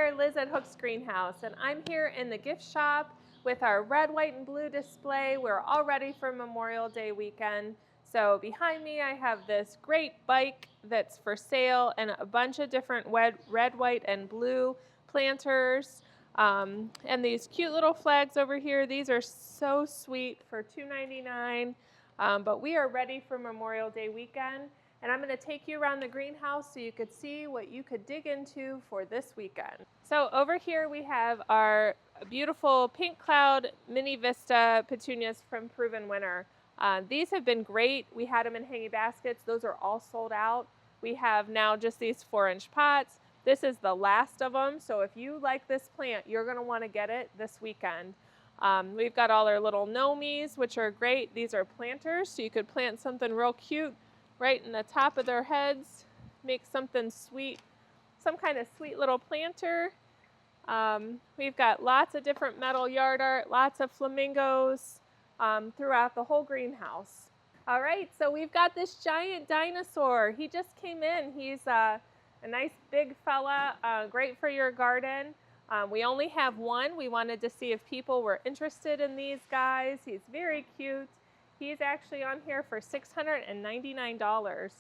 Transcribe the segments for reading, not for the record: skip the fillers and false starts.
there, Liz at Hooks Greenhouse, and I'm here in the gift shop with our red, white, and blue display. We're all ready for Memorial Day weekend. So behind me I have this great bike that's for sale and a bunch of different red, white, and blue planters. And these cute little flags over here, these are so sweet for $2.99. But we are ready for Memorial Day weekend. And I'm going to take you around the greenhouse so you could see what you could dig into for this weekend. So over here we have our beautiful Pink Cloud Mini Vista petunias from Proven Winner. These have been great. We had them in hanging baskets. Those are all sold out. We have now just these 4-inch pots. This is the last of them, so if you like this plant, you're going to want to get it this weekend. We've got all our little nomies, which are great. These are planters, so you could plant something real cute right in the top of their heads, make something sweet, some kind of sweet little planter. We've got lots of different metal yard art, lots of flamingos throughout the whole greenhouse. All right, so we've got this giant dinosaur. He just came in. He's a nice big fella, great for your garden. We only have one. We wanted to see if people were interested in these guys. He's very cute. He's actually on here for $699.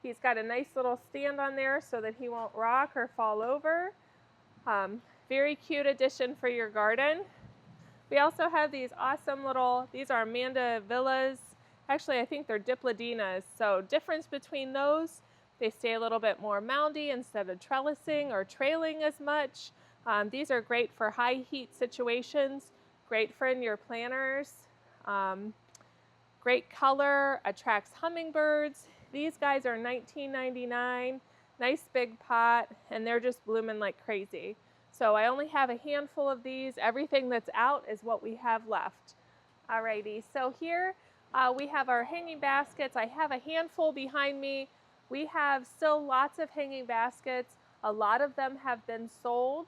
He's got a nice little stand on there so that he won't rock or fall over. Very cute addition for your garden. We also have these awesome little, these are Mandavillas. Actually, I think they're Diplodinas. So difference between those, they stay a little bit more moundy instead of trellising or trailing as much. These are great for high heat situations, great for in your planters. Great color, attracts hummingbirds. These guys are $19.99, nice big pot, and they're just blooming like crazy. So I only have a handful of these. Everything that's out is what we have left. Alrighty, so here we have our hanging baskets. I have a handful behind me. We have still lots of hanging baskets. A lot of them have been sold.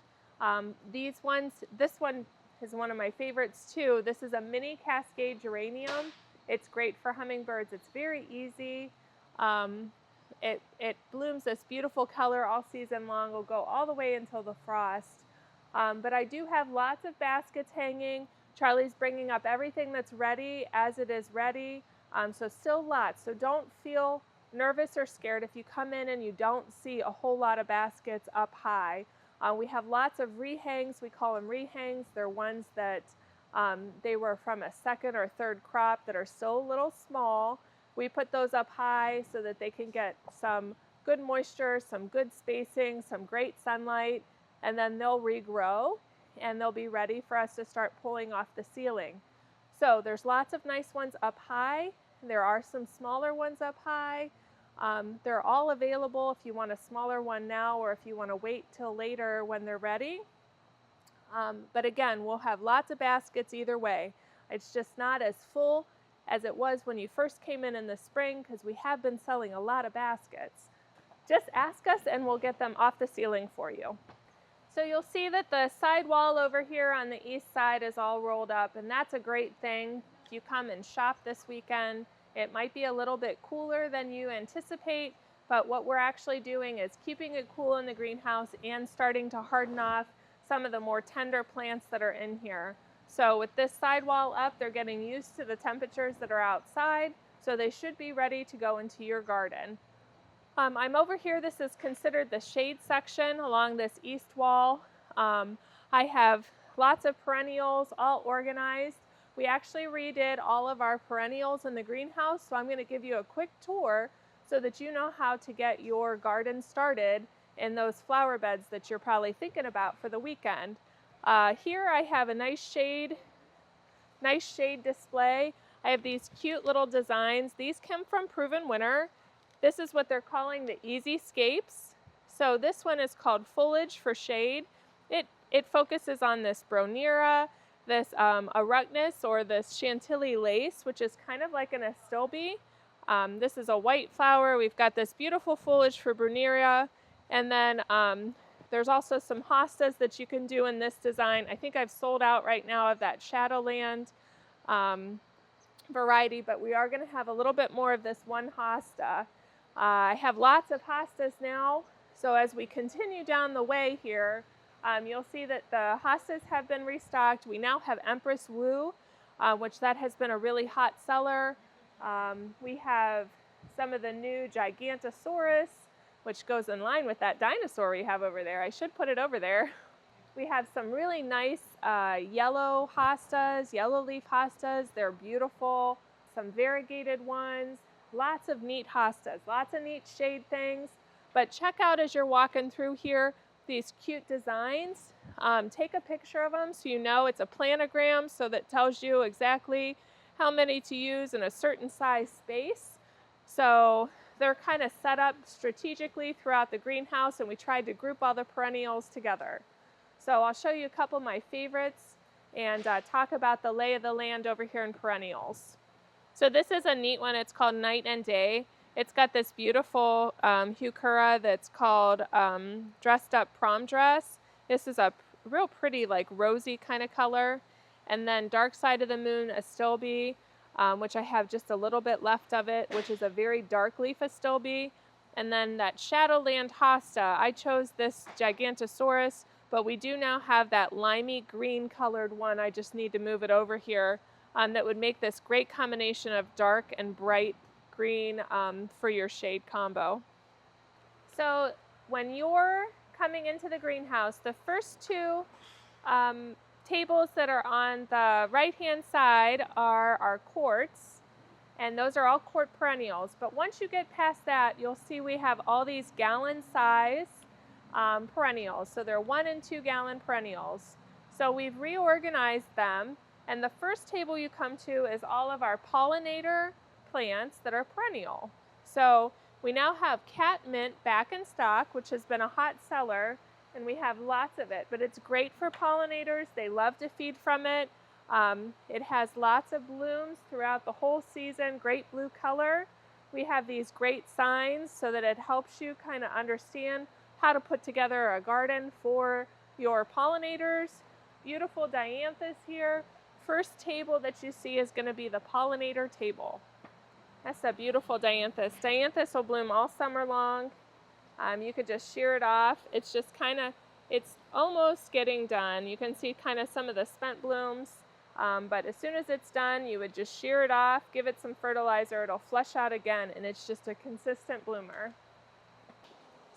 These ones, this one is one of my favorites too. This is a mini cascade geranium. It's great for hummingbirds. It's very easy. It blooms this beautiful color all season long. Will go all the way until the frost. But I do have lots of baskets hanging. Charlie's bringing up everything that's ready as it is ready. So still lots. So don't feel nervous or scared if you come in and you don't see a whole lot of baskets up high. We have lots of rehangs. We call them rehangs. They're ones that they were from a second or third crop that are still a little small. We put those up high so that they can get some good moisture, some good spacing, some great sunlight, and then they'll regrow and they'll be ready for us to start pulling off the ceiling. So there's lots of nice ones up high. There are some smaller ones up high. They're all available if you want a smaller one now or if you want to wait till later when they're ready. But again, we'll have lots of baskets either way. It's just not as full as it was when you first came in the spring because we have been selling a lot of baskets. Just ask us and we'll get them off the ceiling for you. So you'll see that the side wall over here on the east side is all rolled up, and that's a great thing. If you come and shop this weekend, it might be a little bit cooler than you anticipate, but what we're actually doing is keeping it cool in the greenhouse and starting to harden off some of the more tender plants that are in here. So with this sidewall up, they're getting used to the temperatures that are outside, so they should be ready to go into your garden. I'm over here. This is considered the shade section along this east wall. I have lots of perennials all organized. We actually redid all of our perennials in the greenhouse, so I'm going to give you a quick tour so that you know how to get your garden started in those flower beds that you're probably thinking about for the weekend. Here I have a nice shade display. I have these cute little designs. These come from Proven Winner. This is what they're calling the Easy Scapes. So this one is called Foliage for Shade. It focuses on this Bronera, this Arachnis, or this Chantilly lace, which is kind of like an astilbe. This is a white flower. We've got this beautiful foliage for Bronera. And then there's also some hostas that you can do in this design. I think I've sold out right now of that Shadowland variety, but we are going to have a little bit more of this one hosta. I have lots of hostas now, so as we continue down the way here, You'll see that the hostas have been restocked. We now have Empress Wu, which that has been a really hot seller. We have some of the new Gigantosaurus, which goes in line with that dinosaur we have over there. I should put it over there. We have some really nice yellow hostas, yellow leaf hostas. They're beautiful. Some variegated ones. Lots of neat hostas, lots of neat shade things. But check out as you're walking through here these cute designs. Take a picture of them so you know it's a planogram, so that tells you exactly how many to use in a certain size space. So they're kind of set up strategically throughout the greenhouse, and we tried to group all the perennials together. So I'll show you a couple of my favorites and talk about the lay of the land over here in perennials. So this is a neat one. It's called Night and Day. It's got this beautiful heuchera that's called Dressed Up Prom Dress. This is a real pretty, like rosy kind of color. And then Dark Side of the Moon Astilbe, which I have just a little bit left of it, which is a very dark leaf Astilbe. And then that Shadowland hosta. I chose this Gigantosaurus, but we do now have that limey green colored one. I just need to move it over here. That would make this great combination of dark and bright green for your shade combo. So when you're coming into the greenhouse, the first two tables that are on the right-hand side are our quartz, and those are all quart perennials. But once you get past that, you'll see we have all these gallon size perennials. So they're 1 and 2 gallon perennials. So we've reorganized them, and the first table you come to is all of our pollinator plants that are perennial. So we now have catmint back in stock, which has been a hot seller, and we have lots of it, but it's great for pollinators. They love to feed from it. It has lots of blooms throughout the whole season, great blue color. We have these great signs so that it helps you kind of understand how to put together a garden for your pollinators. Beautiful dianthus here. First table that you see is going to be the pollinator table. That's a beautiful dianthus. Dianthus will bloom all summer long. You could just shear it off. It's just kind of, it's almost getting done. You can see kind of some of the spent blooms, but as soon as it's done, you would just shear it off, give it some fertilizer, it'll flush out again, and it's just a consistent bloomer.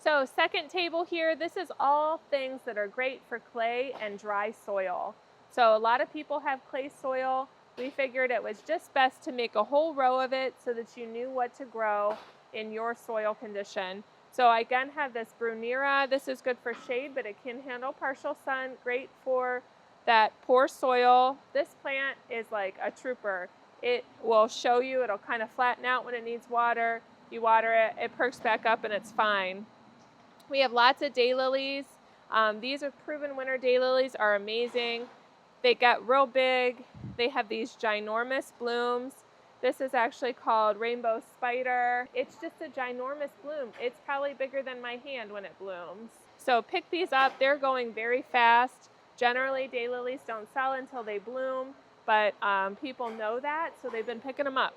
So second table here, this is all things that are great for clay and dry soil. So a lot of people have clay soil. We figured it was just best to make a whole row of it so that you knew what to grow in your soil condition. So I again have this Brunnera. This is good for shade, but it can handle partial sun. Great for that poor soil. This plant is like a trooper. It will show you, it'll kind of flatten out when it needs water. You water it, it perks back up, and it's fine. We have lots of daylilies. These are Proven Winter daylilies, are amazing. They get real big. They have these ginormous blooms. This is actually called Rainbow Spider. It's just a ginormous bloom. It's probably bigger than my hand when it blooms. So pick these up. They're going very fast. Generally, daylilies don't sell until they bloom, but people know that, so they've been picking them up.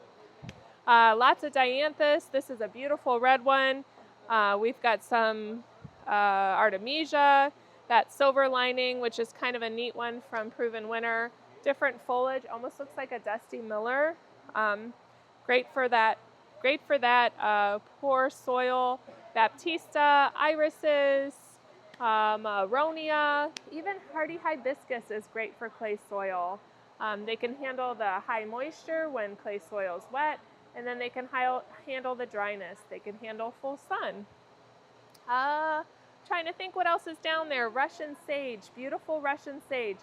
Lots of dianthus. This is a beautiful red one. We've got some Artemisia, that silver lining, which is kind of a neat one from Proven Winter. Different foliage, almost looks like a Dusty Miller. Great for that poor soil. Baptista, irises, Aronia, even hardy hibiscus is great for clay soil. They can handle the high moisture when clay soil is wet, and then they can handle the dryness. They can handle full sun. Trying to think what else is down there. Russian sage, beautiful Russian sage.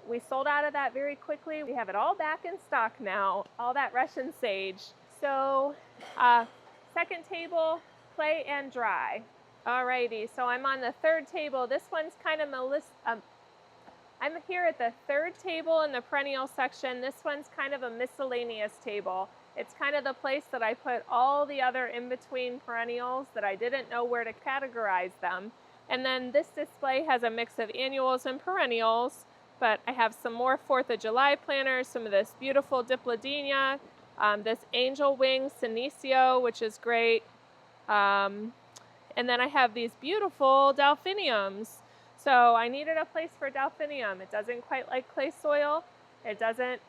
We sold out of that very quickly. We have it all back in stock now, all that Russian sage. So second table, clay and dry. Alrighty, so I'm on the third table. This one's kind of I'm here at the third table in the perennial section. This one's kind of a miscellaneous table. It's kind of the place that I put all the other in-between perennials that I didn't know where to categorize them. And then this display has a mix of annuals and perennials, but I have some more 4th of July planters, some of this beautiful Dipladenia, this angel wing Senecio, which is great. And then I have these beautiful delphiniums. So I needed a place for delphinium. It doesn't quite like clay soil. It doesn't,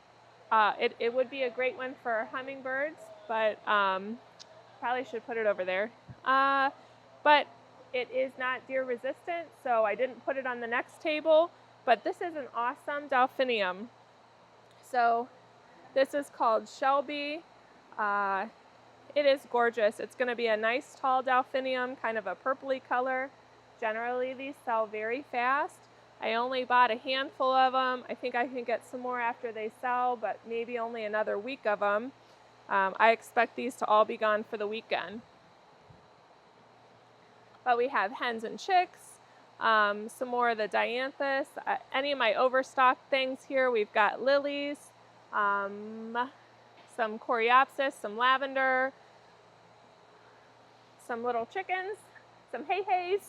it would be a great one for hummingbirds, but probably should put it over there. But it is not deer resistant, so I didn't put it on the next table. But this is an awesome delphinium. So this is called Shelby. It is gorgeous. It's going to be a nice tall delphinium, kind of a purpley color. Generally, these sell very fast. I only bought a handful of them. I think I can get some more after they sell, but maybe only another week of them. I expect these to all be gone for the weekend. But we have hens and chicks, some more of the dianthus. Any of my overstocked things here, we've got lilies, some coreopsis, some lavender, some little chickens, some hay-hays.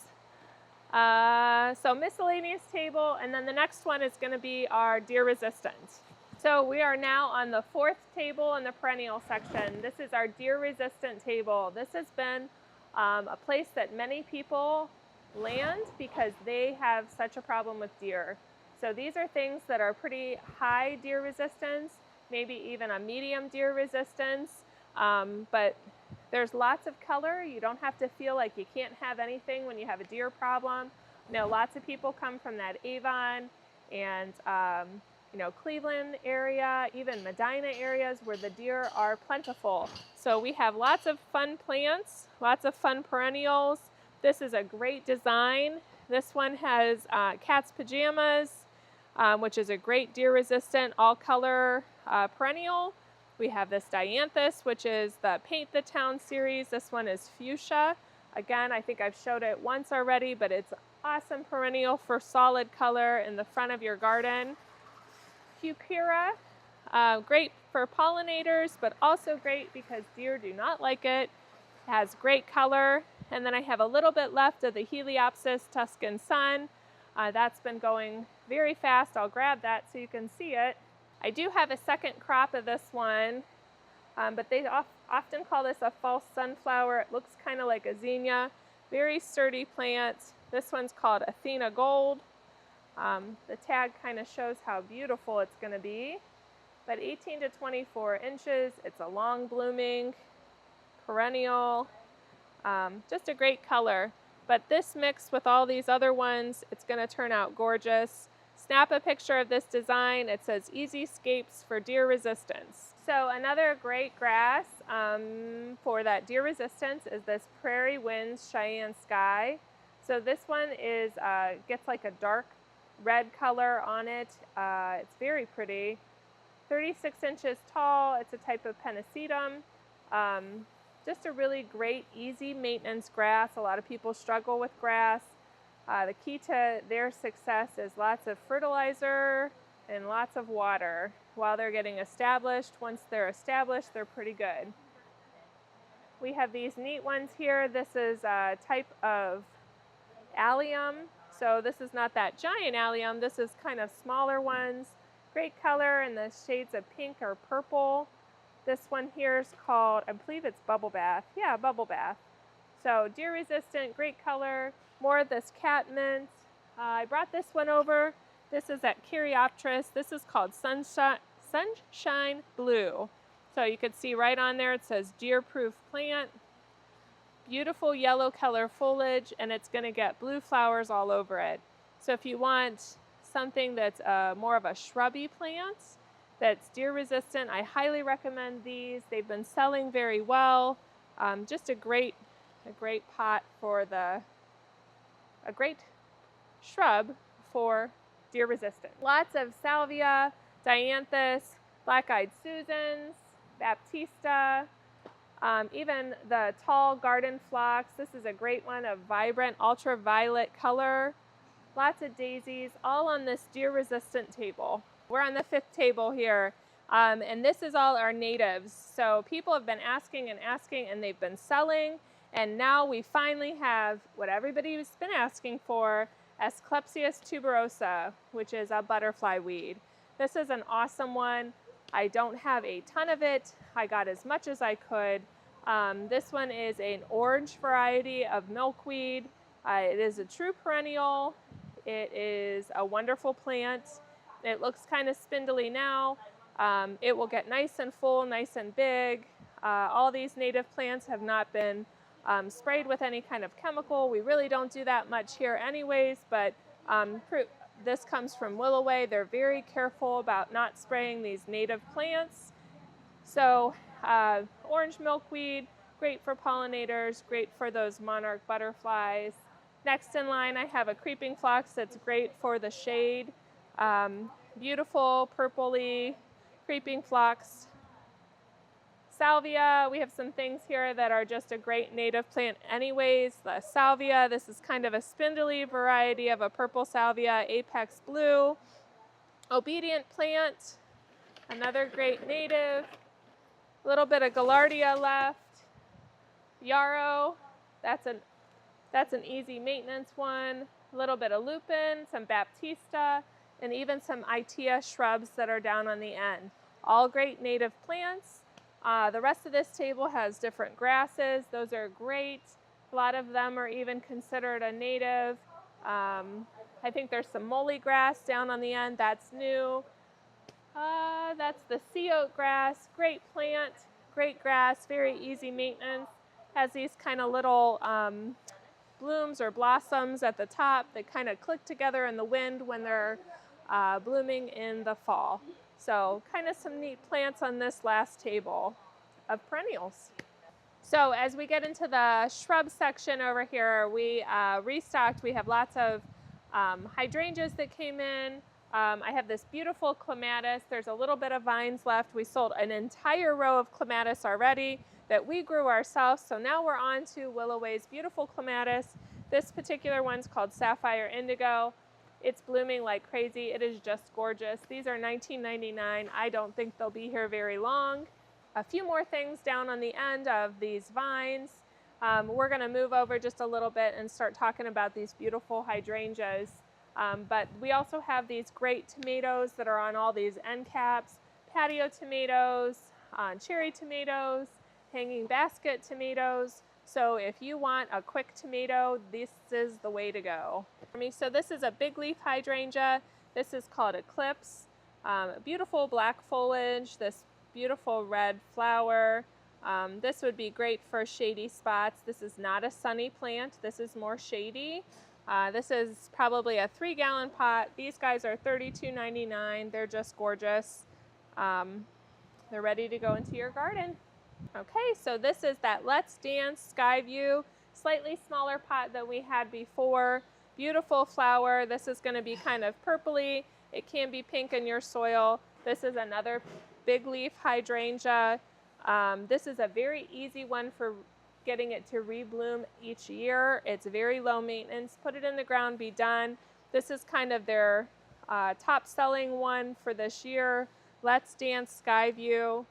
So miscellaneous table, and then the next one is going to be our deer resistant. So we are now on the fourth table in the perennial section. This is our deer resistant table. This has been a place that many people land because they have such a problem with deer. So these are things that are pretty high deer resistance, maybe even a medium deer resistance, but there's lots of color. You don't have to feel like you can't have anything when you have a deer problem. You know, lots of people come from that Avon and Cleveland area, even Medina areas where the deer are plentiful. So we have lots of fun plants, lots of fun perennials. This is a great design. This one has cat's pajamas, which is a great deer resistant all color perennial. We have this dianthus, which is the Paint the Town series. This one is fuchsia. Again, I think I've showed it once already, but it's awesome perennial for solid color in the front of your garden. Cupira, great for pollinators, but also great because deer do not like it. It has great color. And then I have a little bit left of the Heliopsis Tuscan Sun. That's been going very fast. I'll grab that so you can see it. I do have a second crop of this one, but they often call this a false sunflower. It looks kind of like a zinnia. Very sturdy plant. This one's called Athena Gold. The tag kind of shows how beautiful it's going to be. But 18 to 24 inches. It's a long blooming perennial. Just a great color. But this mixed with all these other ones, it's going to turn out gorgeous. Snap a picture of this design. It says Easy Scapes for deer resistance. So another great grass for that deer resistance is this Prairie Winds Cheyenne Sky. So this one is gets like a dark red color on it. It's very pretty. 36 inches tall. It's a type of Pennisetum. Just a really great, easy maintenance grass. A lot of people struggle with grass. The key to their success is lots of fertilizer and lots of water while they're getting established. Once they're established, they're pretty good. We have these neat ones here. This is a type of allium. So this is not that giant allium. This is kind of smaller ones. Great color in the shades of pink or purple. This one here is called, I believe it's Bubble Bath. Yeah, Bubble Bath. So deer resistant, great color. More of this catmint. I brought this one over. This is at Caryopteris. This is called Sunshine Blue. So you can see right on there it says deer-proof plant. Beautiful yellow color foliage, and it's going to get blue flowers all over it. So if you want something that's more of a shrubby plant that's deer resistant, I highly recommend these. They've been selling very well. Just a great pot for a great shrub for deer resistant. Lots of salvia, dianthus, black-eyed Susans, baptista, even the tall garden phlox. This is a great one, a vibrant ultraviolet color. Lots of daisies, all on this deer resistant table. We're on the fifth table here, and this is all our natives. So people have been asking and asking, and they've been selling. And now we finally have what everybody's been asking for, Asclepias tuberosa, which is a butterfly weed. This is an awesome one. I don't have a ton of it. I got as much as I could. This one is an orange variety of milkweed. It is a true perennial. It is a wonderful plant. It looks kind of spindly now. It will get nice and full, nice and big. All these native plants have not been sprayed with any kind of chemical. We really don't do that much here anyways, but this comes from Willoway. They're very careful about not spraying these native plants. So orange milkweed, great for pollinators, great for those monarch butterflies. Next in line, I have a creeping phlox that's great for the shade. Beautiful purpley creeping phlox. Salvia, we have some things here that are just a great native plant anyways. The salvia, this is kind of a spindly variety of a purple salvia, apex blue. Obedient plant, another great native. A little bit of gaillardia left. Yarrow, that's an easy maintenance one. A little bit of lupin, some baptista, and even some itea shrubs that are down on the end. All great native plants. The rest of this table has different grasses. Those are great. A lot of them are even considered a native. I think there's some moly grass down on the end. That's new. That's the sea oat grass. Great plant, great grass, very easy maintenance. Has these kind of little blooms or blossoms at the top that kind of click together in the wind when they're blooming in the fall. So kind of some neat plants on this last table of perennials. So as we get into the shrub section over here, we restocked. We have lots of hydrangeas that came in. I have this beautiful clematis. There's a little bit of vines left. We sold an entire row of clematis already that we grew ourselves. So now we're on to Willoway's beautiful clematis. This particular one's called Sapphire Indigo. It's blooming like crazy. It is just gorgeous. These are $19.99. I don't think they'll be here very long. A few more things down on the end of these vines. We're going to move over just a little bit and start talking about these beautiful hydrangeas. But we also have these great tomatoes that are on all these end caps, patio tomatoes, cherry tomatoes, hanging basket tomatoes. So if you want a quick tomato, this is the way to go. So this is a big leaf hydrangea. This is called Eclipse. Beautiful black foliage, this beautiful red flower. This would be great for shady spots. This is not a sunny plant. This is more shady. This is probably a 3-gallon pot. These guys are $32.99. They're just gorgeous. They're ready to go into your garden. Okay, so this is that Let's Dance Skyview, slightly smaller pot than we had before. Beautiful flower. This is going to be kind of purpley. It can be pink in your soil. This is another big leaf hydrangea. This is a very easy one for getting it to rebloom each year. It's very low maintenance. Put it in the ground, be done. This is kind of their top selling one for this year. Let's Dance Skyview.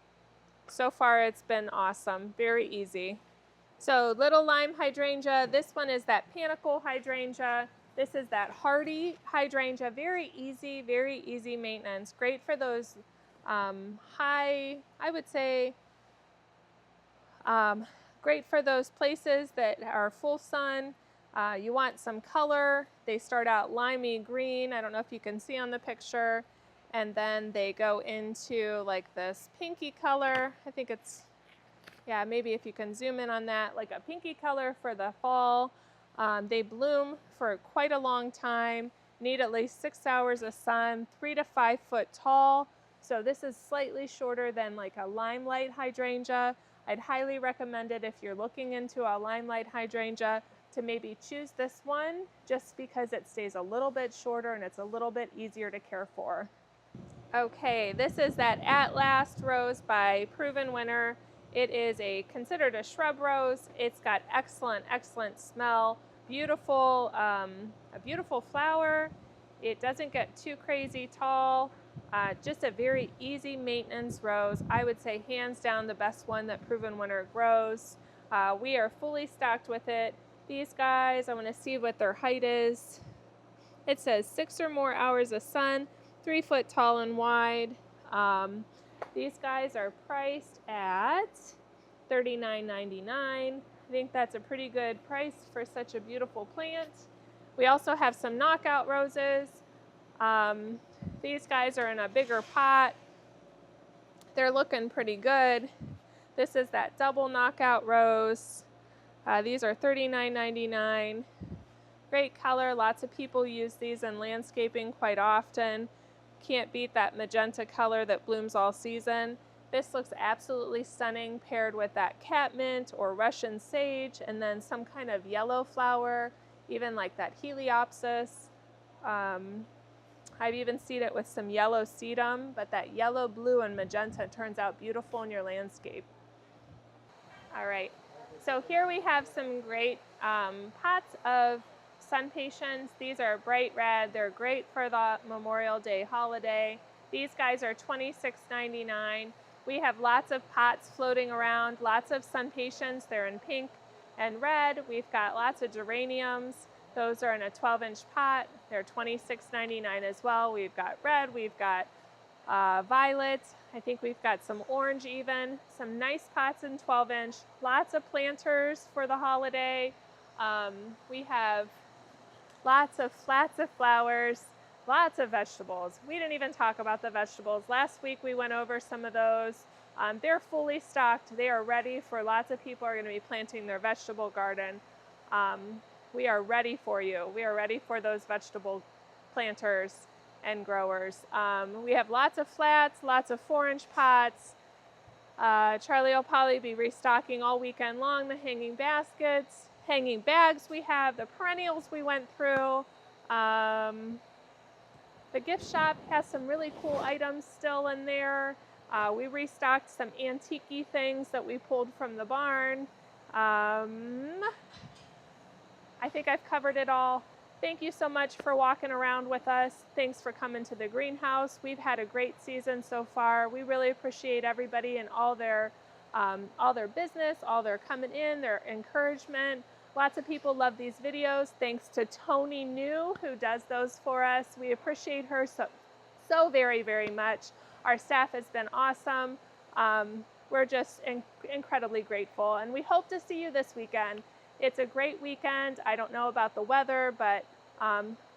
So far it's been awesome, very easy. So little lime hydrangea, this one is that panicle hydrangea. This is that hardy hydrangea, very easy maintenance. Great for those high, I would say, great for those places that are full sun. You want some color. They start out limey green. I don't know if you can see on the picture. And then they go into like this pinky color. I think it's, yeah, maybe if you can zoom in on that, like a pinky color for the fall. They bloom for quite a long time, need at least 6 hours of sun, 3 to 5 foot tall. So this is slightly shorter than like a limelight hydrangea. I'd highly recommend it if you're looking into a limelight hydrangea to maybe choose this one just because it stays a little bit shorter and it's a little bit easier to care for. Okay, this is that At Last rose by Proven Winner. It is considered a shrub rose. It's got excellent smell. Beautiful, a beautiful flower. It doesn't get too crazy tall. Just a very easy maintenance rose. I would say hands down the best one that Proven Winner grows. We are fully stocked with it. These guys, I want to see what their height is. It says 6 or more hours of sun, 3 foot tall and wide. These guys are priced at $39.99. I think that's a pretty good price for such a beautiful plant. We also have some knockout roses. These guys are in a bigger pot. They're looking pretty good. This is that double knockout rose. These are $39.99. Great color. Lots of people use these in landscaping quite often. Can't beat that magenta color that blooms all season. This looks absolutely stunning paired with that catmint or Russian sage and then some kind of yellow flower, even like that heliopsis. I've even seen it with some yellow sedum, but that yellow, blue, and magenta turns out beautiful in your landscape. All right, so here we have some great pots of sun patience. These are bright red. They're great for the Memorial Day holiday. These guys are $26.99. We have lots of pots floating around, lots of sun patience. They're in pink and red. We've got lots of geraniums. Those are in a 12-inch pot. They're $26.99 as well. We've got red, we've got violet. I think we've got some orange even. Some nice pots in 12-inch. Lots of planters for the holiday. We have lots of flats of flowers, lots of vegetables. We didn't even talk about the vegetables. Last week we went over some of those. They're fully stocked. They are ready for lots of people are going to be planting their vegetable garden. We are ready for you. We are ready for those vegetable planters and growers. We have lots of flats, lots of 4-inch pots. Charlie will probably be restocking all weekend long, the hanging baskets, hanging bags we have, the perennials we went through. The gift shop has some really cool items still in there. We restocked some antique-y things that we pulled from the barn. I think I've covered it all. Thank you so much for walking around with us. Thanks for coming to the greenhouse. We've had a great season so far. We really appreciate everybody and all their business, all their coming in, their encouragement. Lots of people love these videos. Thanks to Tony New, who does those for us. We appreciate her so very, very much. Our staff has been awesome. We're just incredibly grateful, and we hope to see you this weekend. It's a great weekend. I don't know about the weather, but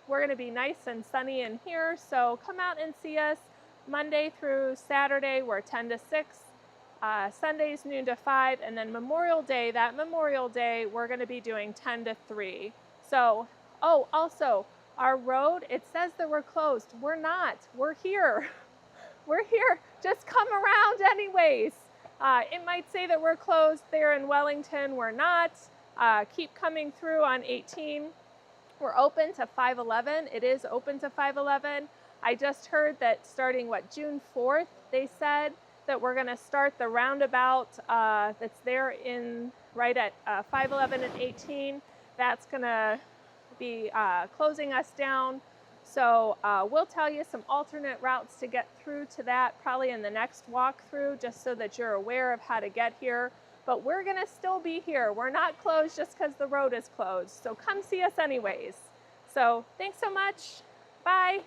we're going to be nice and sunny in here. So come out and see us Monday through Saturday. We're 10 to 6. Sundays noon to 5. And then Memorial Day, we're going to be doing 10 to 3. So, oh, also, our road, it says that we're closed. We're not. We're here. We're here. Just come around anyways. It might say that we're closed there in Wellington. We're not. Keep coming through on 18. We're open to 5/11. It is open to 5/11. I just heard that starting, June 4th, they said that we're going to start the roundabout that's there right at 5/11 and 18. That's going to be closing us down. So we'll tell you some alternate routes to get through to that probably in the next walkthrough, just so that you're aware of how to get here. But we're going to still be here. We're not closed just because the road is closed. So come see us anyways. So thanks so much. Bye.